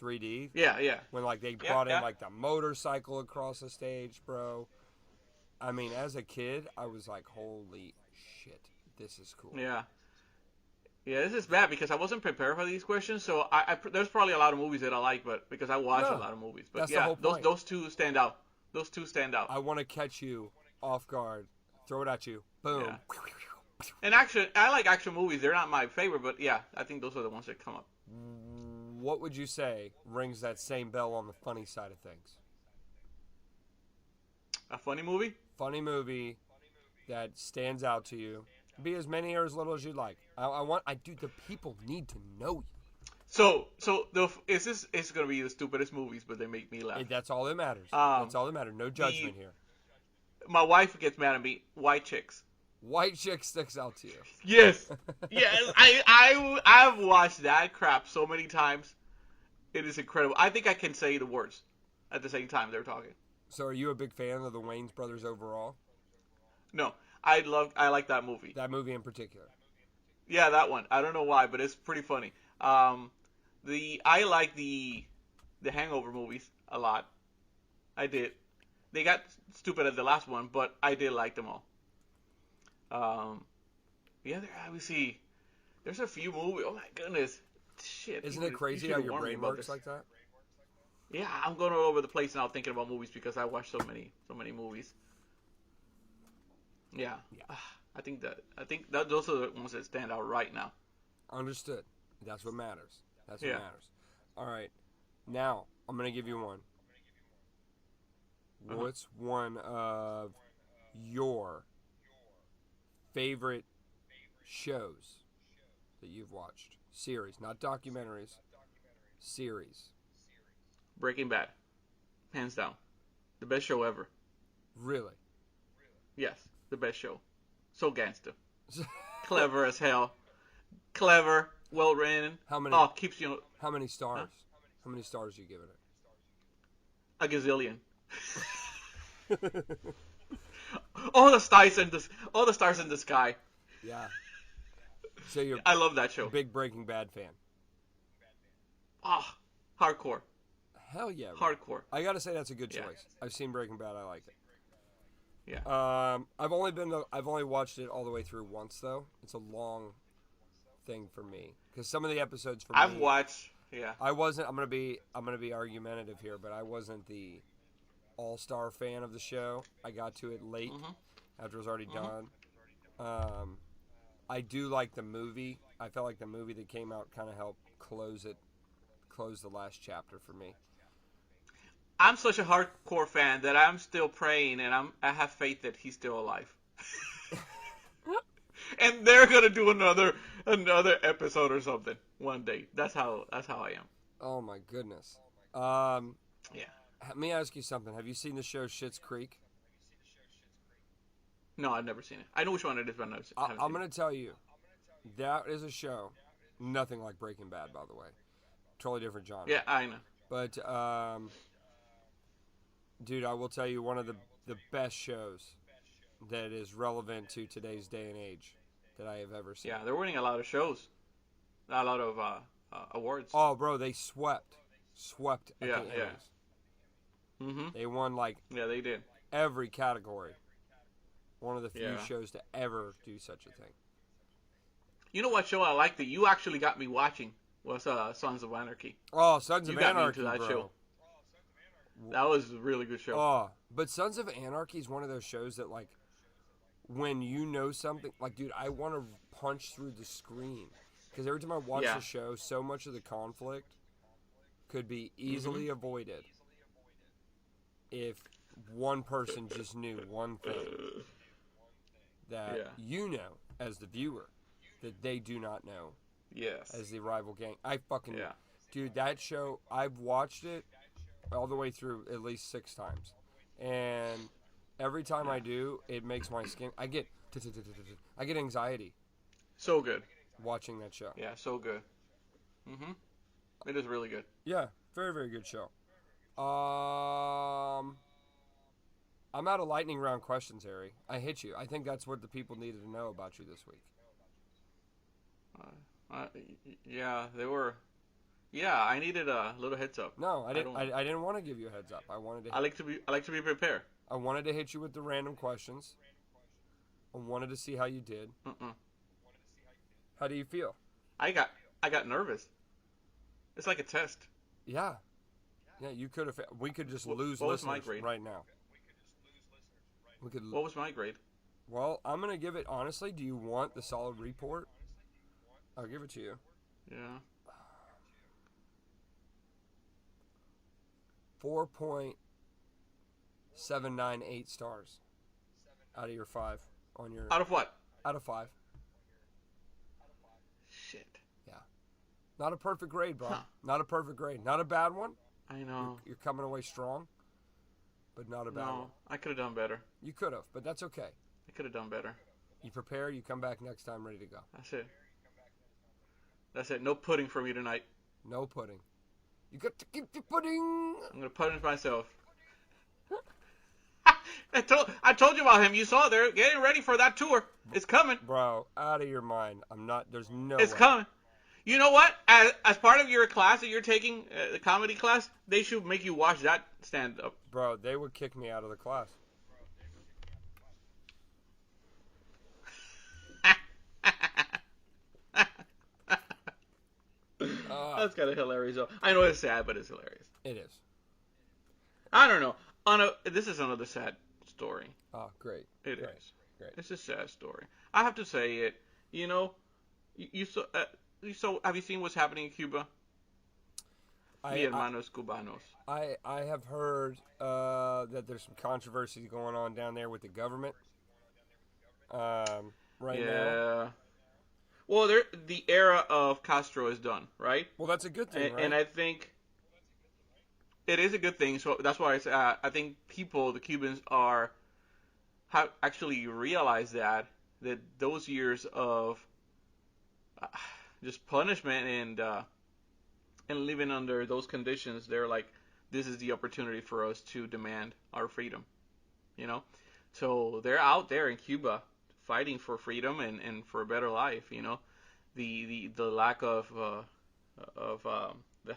3D. Yeah. When they brought in the motorcycle across the stage, bro. I mean, as a kid, I was like, holy shit, this is cool. Yeah. Yeah, this is bad because I wasn't prepared for these questions, so there's probably a lot of movies that I like, but because I watch a lot of movies. But that's yeah, the whole point. Those two stand out. I want to catch you off guard, throw it at you, boom. Yeah. And I like action movies. They're not my favorite, but yeah, I think those are the ones that come up. what would you say rings that same bell on the funny side of things? A funny movie? Funny movie that stands out to you. Be as many or as little as you'd like. The people need to know you. It's gonna be the stupidest movies, but they make me laugh. That's all that matters. That's all that matters. No judgment here. My wife gets mad at me. White chicks. White chick sticks out to you. Yes. Yes. I've watched that crap so many times. It is incredible. I think I can say the words at the same time they're talking. So, are you a big fan of the Wayans brothers overall? No, I like that movie. That movie in particular. Yeah, that one. I don't know why, but it's pretty funny. I like the Hangover movies a lot. I did. They got stupid at the last one, but I did like them all. Let me see. There's a few movies. Oh my goodness, shit! Isn't it crazy how your brain works like that? Yeah, I'm going all over the place now thinking about movies because I watch so many movies. Yeah. I think that those are the ones that stand out right now. Understood. That's what matters. That's what matters. All right. Now, I'm going to give you one. What's one of your favorite shows that you've watched? Series, not documentaries. Series. Breaking Bad. Hands down. The best show ever. Really? Yes, the best show. So gangster. Clever as hell. Clever, well written. How many? Keeps you. How many stars? Huh? How many stars are you giving it? A gazillion. all the stars in the sky. Yeah. So I love that show. A big Breaking Bad fan. Hardcore. Hell yeah. Bro. Hardcore. I gotta say that's a good choice. I've seen Breaking Bad. I like it. Yeah. I've only watched it all the way through once though. It's a long thing for me because some of the episodes for I've me. watched. Yeah. I wasn't. I'm gonna be argumentative here, but I wasn't the all-star fan of the show. I got to it late after it was already done. I do like the movie. I felt like the movie that came out kind of helped close the last chapter for me. I'm such a hardcore fan that I'm still praying and I have faith that he's still alive. And they're gonna do another episode or something one day. That's how I am. Oh my goodness. Yeah. Let me ask you something. Have you seen the show Schitt's Creek? No, I've never seen it. I know which one it is, but I'm going to tell you, that is a show, nothing like Breaking Bad, by the way. Totally different genre. Yeah, I know. But, dude, I will tell you one of the best shows that is relevant to today's day and age that I have ever seen. Yeah, they're winning a lot of shows. A lot of awards. Oh, bro, they swept at the Emmys. Mm-hmm. They won, yeah, they did. Every category. One of the few shows to ever do such a thing. You know what show I liked that you actually got me watching was Sons of Anarchy. Oh, Sons of Anarchy, got me into that bro. show. That was a really good show. Oh, but Sons of Anarchy is one of those shows that, when you know something, dude, I want to punch through the screen. Because every time I watch the show, so much of the conflict could be easily avoided if one person just knew one thing that you know as the viewer that they do not know as the rival gang. Dude, that show, I've watched it all the way through at least 6 times. And every time I do, it makes my skin, I get anxiety. So good. Watching that show. Yeah, so good. Mm-hmm. It is really good. Yeah, very, very good show. I'm out of lightning round questions, Hery. I hit you. I think that's what the people needed to know about you this week. Yeah, they were. Yeah, I needed a little heads up. No, I didn't. I didn't want to give you a heads up. I wanted to. I like to be prepared. I wanted to hit you with the random questions. I wanted to see how you did. How do you feel? I got nervous. It's like a test. Yeah. Yeah, you could have. We could just lose what was my listeners grade? right now. What was my grade? Well, I'm gonna give it honestly. Do you want the solid report? I'll give it to you. Yeah. 4.798 stars out of your 5 on your Out of what? out of 5. Shit. Yeah, not a perfect grade, bro. Huh. Not a perfect grade. Not a bad one. I know. You're coming away strong, but not a bad one. No, I could have done better. You could have, but that's okay. I could have done better. You prepare. You come back next time ready to go. That's it. That's it. No pudding for me tonight. No pudding. You got to keep the pudding. I'm gonna punish myself. I told you about him. You saw it there. Getting ready for that tour. It's coming. Bro, out of your mind. I'm not. There's no It's way. coming. You know what? As part of your class that you're taking, the comedy class, they should make you watch that stand up. Bro, they would kick me out of the class. That's kind of hilarious. Though. I know it's sad, but it's hilarious. It is. I don't know. This is another sad story. Oh, great. It great. is. Great. It's a sad story. I have to say it. You know, you saw. Have you seen what's happening in Cuba? Mi hermanos cubanos. I have heard that there's some controversy going on down there with the government. Right now. Well, the era of Castro is done, right? Well, that's a good thing, right? And I think it is a good thing. So that's why I think the Cubans have actually realized that those years of just punishment and living under those conditions, they're like, this is the opportunity for us to demand our freedom, you know? So they're out there in Cuba fighting for freedom and for a better life, you know? The lack of the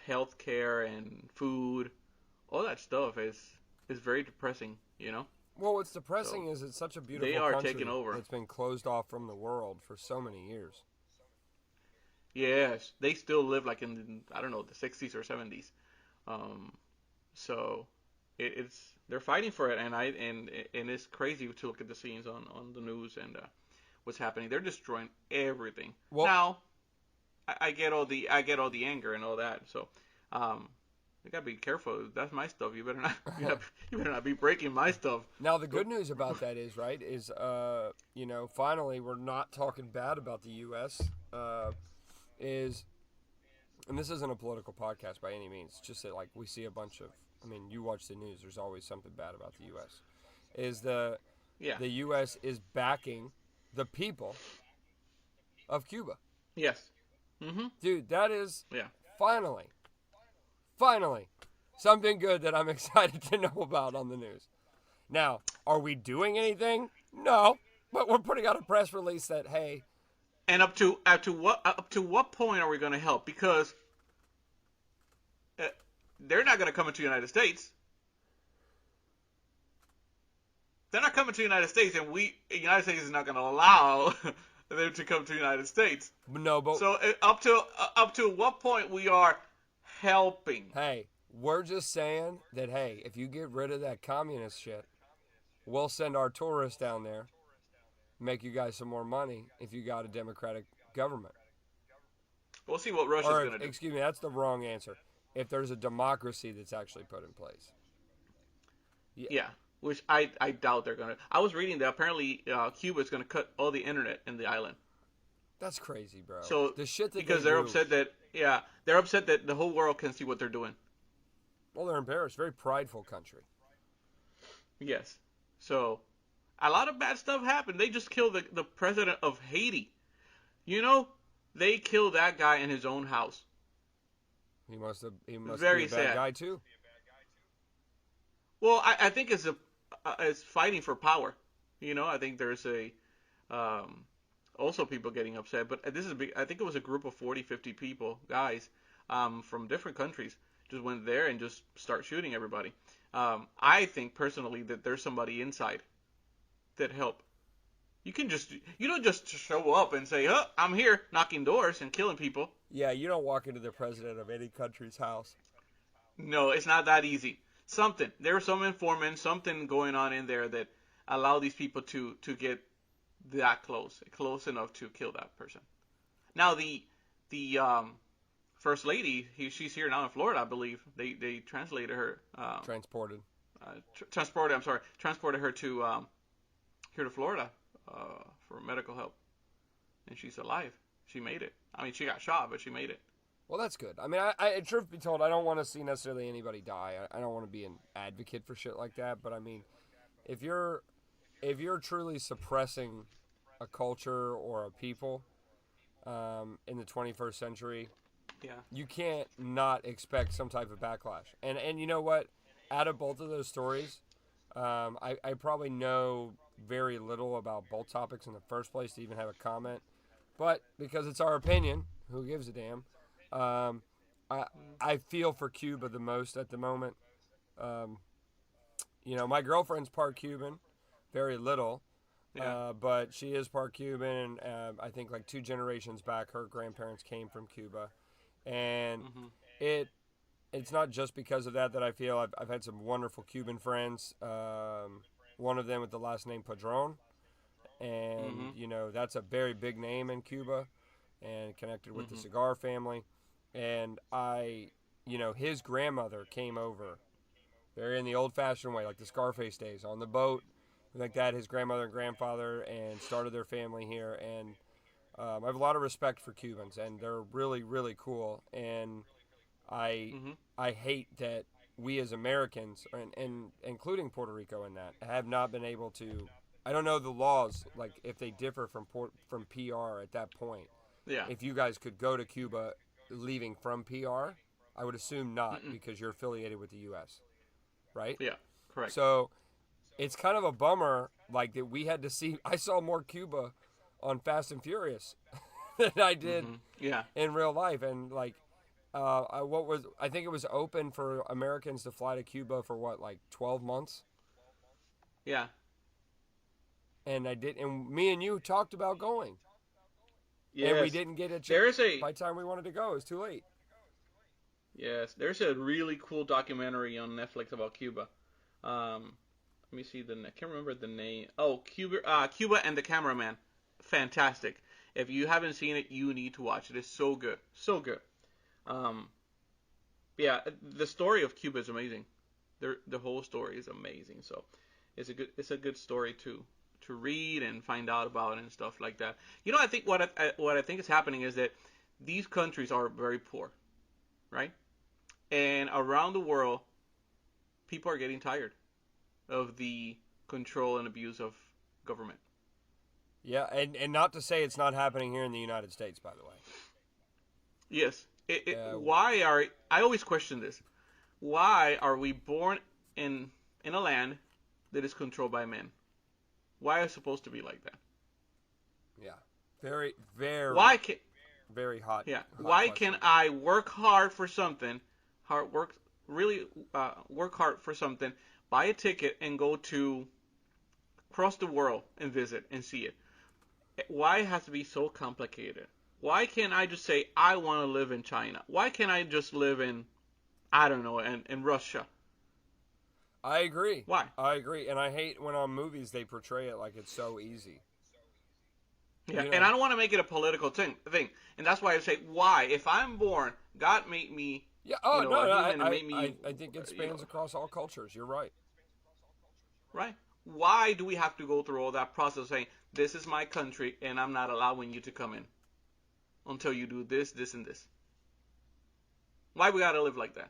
health care and food, all that stuff is very depressing, you know? Well, what's depressing is it's such a beautiful they are country taking over. that's been closed off from the world for so many years. Yes, they still live like in, I don't know, the 60s or 70s. So they're fighting for it, and it's crazy to look at the scenes on the news and what's happening. They're destroying everything. Well, now, I get all the anger and all that. So, you gotta be careful. That's my stuff. You better not. You better not be breaking my stuff. Now, the good news about that is, right, finally we're not talking bad about the U.S. And this isn't a political podcast by any means. It's just that, like, we see a bunch of, you watch the news, there's always something bad about the U.S. The U.S. is backing the people of Cuba. Yes. Mm-hmm. Dude, that is finally, something good that I'm excited to know about on the news. Now, are we doing anything? No, but we're putting out a press release that, hey. And up to what point are we going to help? Because they're not going to come into the United States. They're not coming to the United States, and the United States is not going to allow them to come to the United States. No, but so up to what point we are helping? Hey, we're just saying that, hey, if you get rid of that communist shit, we'll send our tourists down there, make you guys some more money if you got a democratic government. We'll see what Russia's going to do. Excuse me, that's the wrong answer. If there's a democracy that's actually put in place. Yeah, which I doubt they're going to. I was reading that apparently Cuba is going to cut all the internet in the island. That's crazy, bro. So the shit that because they're upset that the whole world can see what they're doing. Well, they're embarrassed. Very prideful country. Yes. So a lot of bad stuff happened. They just killed the president of Haiti. You know, they killed that guy in his own house. He must Very be a bad sad. guy too. Well, I think it's fighting for power. You know, I think there's also people getting upset. But this is big. I think it was a group of 40, 50 people, guys, from different countries, just went there and just start shooting everybody. I think personally that there's somebody inside that help. You don't just show up and say, "Oh, I'm here," knocking doors and killing people. Yeah, you don't walk into the president of any country's house. No, it's not that easy. There was some informant, something going on in there that allowed these people to get that close enough to kill that person. Now the first lady, she's here now in Florida, I believe. They translated her, Transported. transported. I'm sorry, transported her to here to Florida for medical help, and she's alive. She made it. I mean, she got shot, but she made it. Well, that's good. I mean, truth be told, I don't want to see necessarily anybody die. I don't want to be an advocate for shit like that. But I mean, if you're truly suppressing a culture or a people in the 21st century, Yeah. you can't not expect some type of backlash. And you know what? Out of both of those stories, I probably know very little about both topics in the first place to even have a comment. But because it's our opinion, who gives a damn? Um, I feel for Cuba the most at the moment. Um, my girlfriend's part Cuban, very little, Yeah. but she is part Cuban. I think like 2 generations back, her grandparents came from Cuba, and Hmm. it it's not just because of that I feel I've had some wonderful Cuban friends. One of them with the last name Padron, and Hmm. that's a very big name in Cuba, and connected with the Hmm. cigar family. And his grandmother came over very in the old-fashioned way, like the Scarface days, on the boat, like that. His grandmother and grandfather, and started their family here. And I have a lot of respect for Cubans, and they're really, really cool. And I Hmm. I hate that we as Americans, and including Puerto Rico in that, have not been able to. I don't know the laws, like if they differ from PR at that point. Yeah. If you guys could go to Cuba leaving from PR, I would assume not Mm-mm. because you're affiliated with the U.S., right? Yeah. Correct. So it's kind of a bummer, like that we had to see. I saw more Cuba on Fast and Furious than I did Hmm. Yeah. in real life, and like, I think it was open for Americans to fly to Cuba for what, like 12 months, Yeah. and and me and you talked about going, and we Yes. didn't get a chance. There's a By the time we wanted to go, it was too late. yes. There's a really cool documentary on Netflix about Cuba. Let me see I can't remember the name. Oh, Cuba. Cuba and the Cameraman. Fantastic. If you haven't seen it, you need to watch it. It's so good. So good. Um, yeah, the story of Cuba is amazing. The whole story is amazing. So it's a good story to read and find out about and stuff like that. I think what I think is happening is that these countries are very poor, right? And around the world, people are getting tired of the control and abuse of government. Yeah, and not to say it's not happening here in the United States, by the way. Yes. Uh, Why are I always question this? Why are we born in a land that is controlled by men? Why is it supposed to be like that? yeah, very, very, Why can very hot. Yeah? Hot Why question. can I work hard for something? Hard work really work hard for something. Buy a ticket and go to across the world and visit and see it. Why it has to be so complicated? Why can't I just say I want to live in China? Why can't I just live in I don't know in Russia? I agree. Why? I agree, and I hate when on movies they portray it like it's so easy. Yeah, You and I know, don't want to make it a political thing, and that's why I say why. If I'm born, God made me, yeah. Oh no, a no. human and made me, I think it you know, spans across all cultures. You're right. right? Why do we have to go through all that process of saying this is my country and I'm not allowing you to come in until you do this, this, and this? Why we gotta live like that?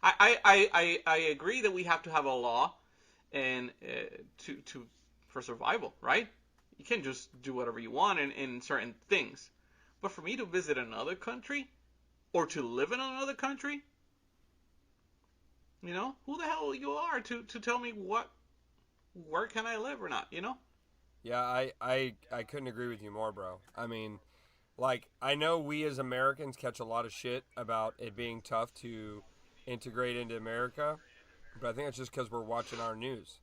I agree that we have to have a law and to for survival, right? You can't just do whatever you want in certain things. But for me to visit another country or to live in another country, who the hell you are to tell me where can I live or not? Yeah, I couldn't agree with you more, bro. I mean, like I know we as Americans catch a lot of shit about it being tough to integrate into America, but I think it's just because we're watching our news.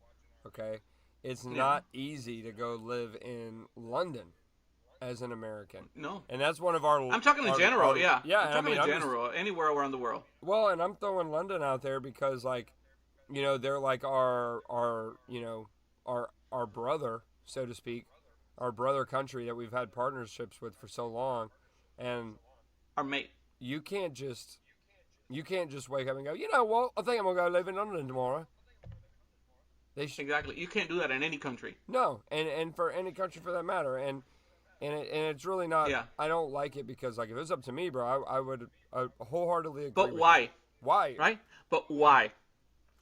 Okay, it's Yeah. not easy to go live in London as an American, No. and that's one of our I'm talking in general, yeah. yeah. I'm And I talking mean, in I'm just general, anywhere around the world. well, and I'm throwing London out there because like they're like our our brother, so to speak, our brother country that we've had partnerships with for so long, and Our mate. you can't just wake up and go, you know what? I think I'm gonna go live in London tomorrow. Exactly. You can't do that in any country. No, and for any country for that matter, and it's really not. Yeah. I don't like it because like if it was up to me, bro, I would wholeheartedly agree. But with why? You. Why? Right? But why?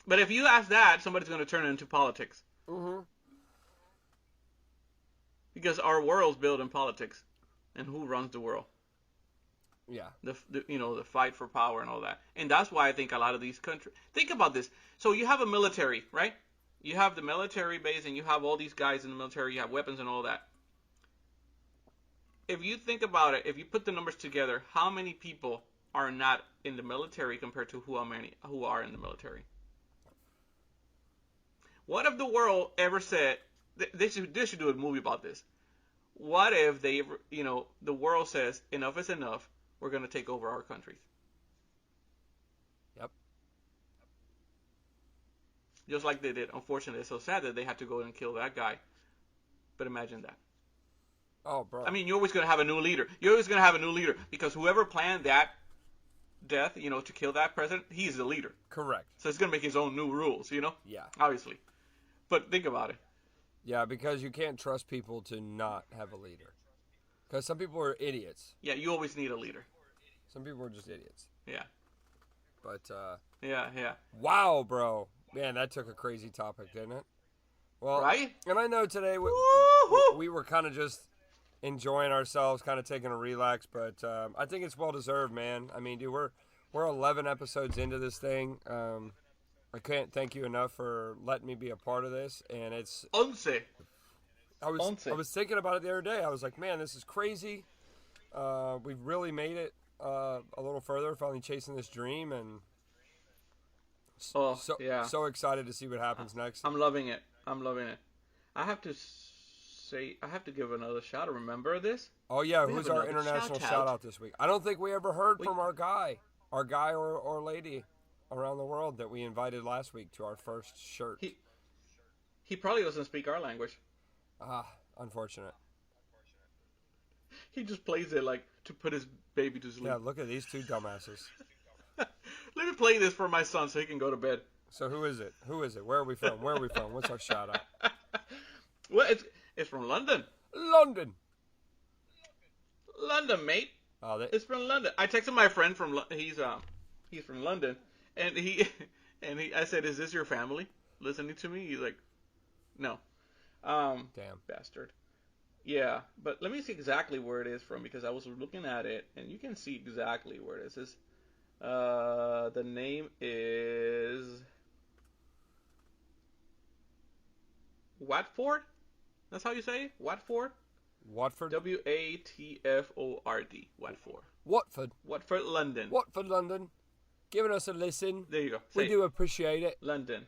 But if you ask that, somebody's going to turn it into politics. Mm-hmm. Because our world's built in politics, and who runs the world? Yeah. The fight for power and all that, and that's why I think a lot of these countries. Think about this. So you have a military, right? You have the military base, and you have all these guys in the military. You have weapons and all that. If you think about it, if you put the numbers together, how many people are not in the military compared to who are in the military? What if the world ever said they should do a movie about this? What if the world says enough is enough? We're going to take over our countries. Yep. Just like they did. Unfortunately, it's so sad that they had to go and kill that guy. But imagine that. Oh, bro. I mean, you're always going to have a new leader. You're always going to have a new leader because whoever planned that death, to kill that president, he's the leader. Correct. So he's going to make his own new rules, Yeah. Obviously. But think about it. Yeah, because you can't trust people to not have a leader. Because some people are idiots. Yeah, you always need a leader. Some people are just idiots. Yeah. But, Yeah. wow, bro. Man, that took a crazy topic, didn't it? Well, right? And I know today we were kind of just enjoying ourselves, kind of taking a relax, but I think it's well-deserved, man. I mean, dude, we're 11 episodes into this thing. I can't thank you enough for letting me be a part of this, and it's... 11. I was thinking about it the other day. I was like, man, this is crazy. We've really made it a little further, finally chasing this dream, and so excited to see what happens next. I'm loving it. I have to give another shout out. Remember this? Oh, yeah. Who's our international shout out this week? I don't think we ever heard from our guy or lady around the world that we invited last week to our first shirt. He probably doesn't speak our language. Unfortunate. He just plays it like to put his baby to sleep. Yeah, look at these two dumbasses. Let me play this for my son so he can go to bed. So who is it? Where are we from? What's our shout out? Well, it's from London. London, mate. Oh, it's from London. I texted my friend he's from London, and I said, "Is this your family listening to me?" He's like, "No." Damn bastard. Yeah, but let me see exactly where it is from because I was looking at it, and you can see exactly where it is. The name is Watford. That's how you say it? Watford? Watford? Watford. Watford. Watford, London. Watford, London. Giving us a listen. There you go. We do appreciate it. London.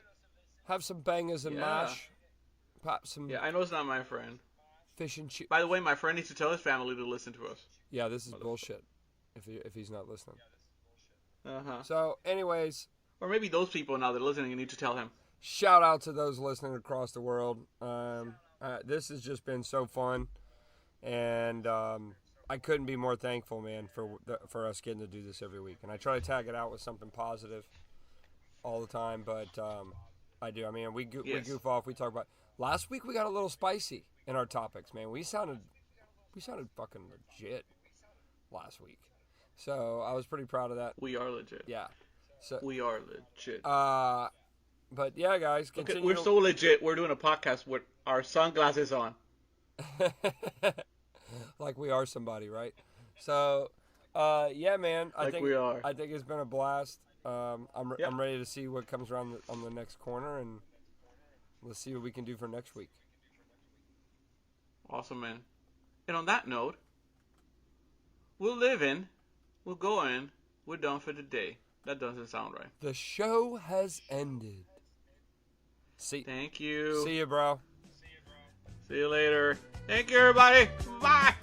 Have some bangers and mash. Perhaps some... Yeah, I know it's not my friend. Fish and chips. By the way, my friend needs to tell his family to listen to us. Yeah, this is bullshit. If he's not listening. Uh-huh. So, anyways... Or maybe those people now that are listening, you need to tell him. Shout out to those listening across the world. This has just been so fun. And I couldn't be more thankful, man, for us getting to do this every week. And I try to tag it out with something positive all the time, but I do. I mean, we goof off. We talk about... Last week we got a little spicy in our topics, man. We sounded fucking legit last week. So I was pretty proud of that. We are legit. Yeah. So we are legit. But yeah, guys, continue. Okay, we're so legit. We're doing a podcast with our sunglasses on. Like we are somebody, right? So, yeah, man. I think it's been a blast. I'm ready to see what comes around on the next corner, and let's see what we can do for next week. Awesome, man. And on that note, we'll live in, we'll go in, we're done for the day. That doesn't sound right. The show has ended. Thank you. See you, bro. See you later. Thank you, everybody. Bye.